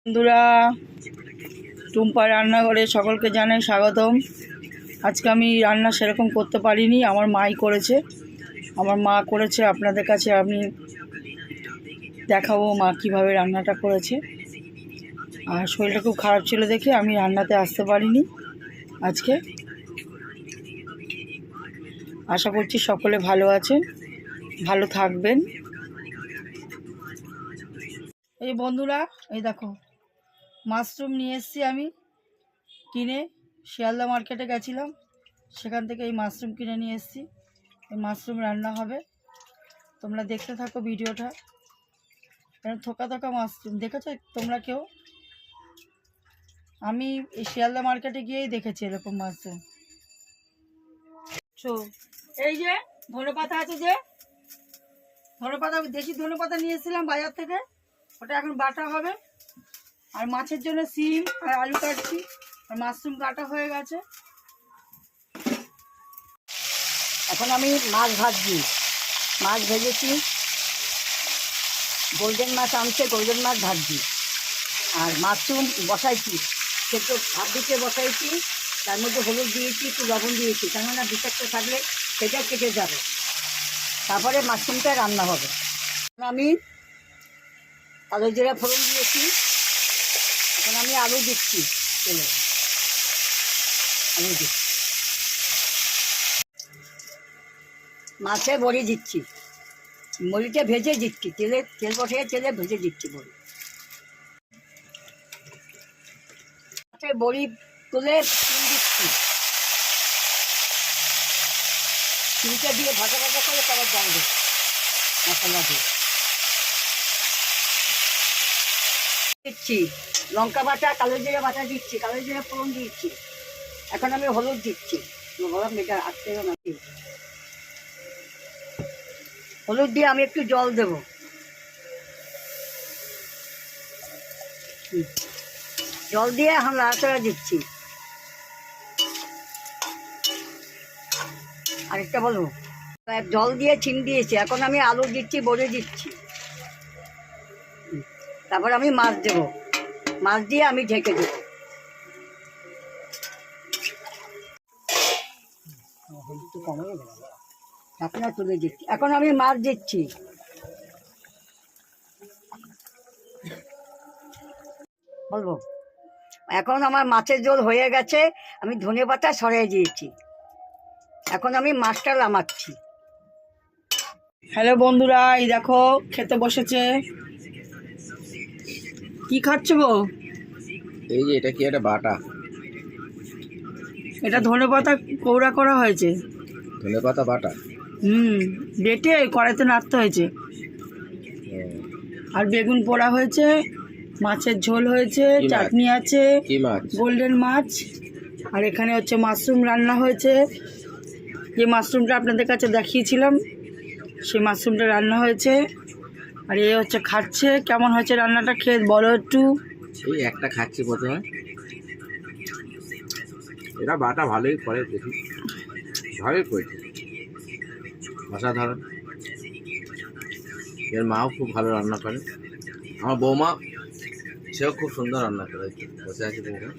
বন্ধুরা, টুম্পা রান্নাঘরে সকলকে জানাই স্বাগতম। আজকে আমি রান্না সেরকম করতে পারিনি, আমার মাই করেছে। আমার মা করেছে, আপনাদের কাছে আমি দেখাবো মা কীভাবে রান্নাটা করেছে। আর শরীরটা খুব খারাপ ছিল দেখে আমি রান্নাতে আসতে পারিনি আজকে। আশা করছি সকলে ভালো আছেন, ভালো থাকবেন। এই বন্ধুরা, এই দেখো মাশরুম নিয়ে এসেছি আমি কিনে। শিয়ালদা মার্কেটে গেছিলাম, সেখান থেকে এই মাশরুম কিনে নিয়ে এসেছি। এই মাশরুম রান্না হবে, তোমরা দেখতে থাকো ভিডিওটা। এরকম থোকা থোকা মাশরুম দেখেছো তোমরা কেউ? আমি এই শিয়ালদা মার্কেটে গিয়েই দেখেছি এরকম মাশরুম। এই যে ধনেপাতা আছে, যে ধনেপাতা, দেশি ধনেপাতা নিয়ে এসেছিলাম বাজার থেকে, ওটা এখন বাটা হবে। আর মাছের জন্য সিম আর আলু কাটছি, আর মাশরুম কাটা হয়ে গেছে। এখন আমি মাছ ভাজছি, মাছ ভেজেছি, গোল্ডেন মাছ আনছে, গোল্ডেন মাছ ভাজছি। আর মাশরুম বসাইছি, সেটা ভাত দিতে বসাইছি, তার মধ্যে হলুদ দিয়েছি, একটু লবণ দিয়েছি, কেননা বিষাক্ত থাকলে সেটা কেটে যাবে। তারপরে মাশরুমটা রান্না হবে। আমি কালো জিরা ফোড়ন দিয়েছি, এখন আমি আলু দিচ্ছি, তেলে আলু দিচ্ছি, মাছে বড়ি দিচ্ছি, বড়িটা ভেজে দিচ্ছি, তেল বসিয়ে তেলে ভেজে দিচ্ছি বড়ি। মাছে বড়ি তুলে চিন দিচ্ছি, চিনটা দিয়ে ভাজা ভাজা করে তারপর জল দিই, মশলা দিয়ে দিচ্ছি, লঙ্কা বাটা, কালো জিরা বাটা দিচ্ছি, কালো জিরা ফোড়ন দিচ্ছি। এখন আমি হলুদ দিচ্ছি, বললাম এটা আটকে নাকি, হলুদ দিয়ে আমি একটু জল দেব, জল দিয়ে এখন নাড়াচাড়া দিচ্ছি। আরেকটা বলবো, জল দিয়ে চিন দিয়েছি, এখন আমি আলু দিচ্ছি, বড়ি দিচ্ছি, তারপর আমি মাছ দেব, মাছ দিয়ে আমি ঢেকে দেবো। ঢাকনা তুলে দিচ্ছি, এখন আমি মাছ দিচ্ছি। বলবো, এখন আমার মাছের ঝোল হয়ে গেছে, আমি ধনেপাতা সরিয়ে দিয়েছি, এখন আমি মাছটা নামাচ্ছি। হ্যালো বন্ধুরা, এই দেখো খেতে বসেছে। কি খাচ্ছ গো? এই যে এটা কি একটা বাটা, এটা ধনেপাতা কৌড়া করা হয়েছে। ধনেপাতা বাটা? বেটে কড়াইতে নাড়তে হয়েছে। আর বেগুন পোড়া হয়েছে, মাছের ঝোল হয়েছে, চাটনি আছে, গোল্ডেন মাছ। আর এখানে হচ্ছে মাশরুম রান্না হয়েছে, যে মাশরুমটা আপনাদের কাছে দেখিয়েছিলাম সেই মাশরুমটা রান্না হয়েছে। আর এ হচ্ছে খাচ্ছে। কেমন হয়েছে রান্নাটা, খেয়ে বলো একটু। এই একটা খাচ্ছি প্রথমে, এরা বাটা ভালোই করে, দেখি ভালোই করেছে, অসাধারণ। এর মাও খুব ভালো রান্না করে, আমার বৌমা সেও খুব সুন্দর রান্না করে। বসে আছে বৌমা।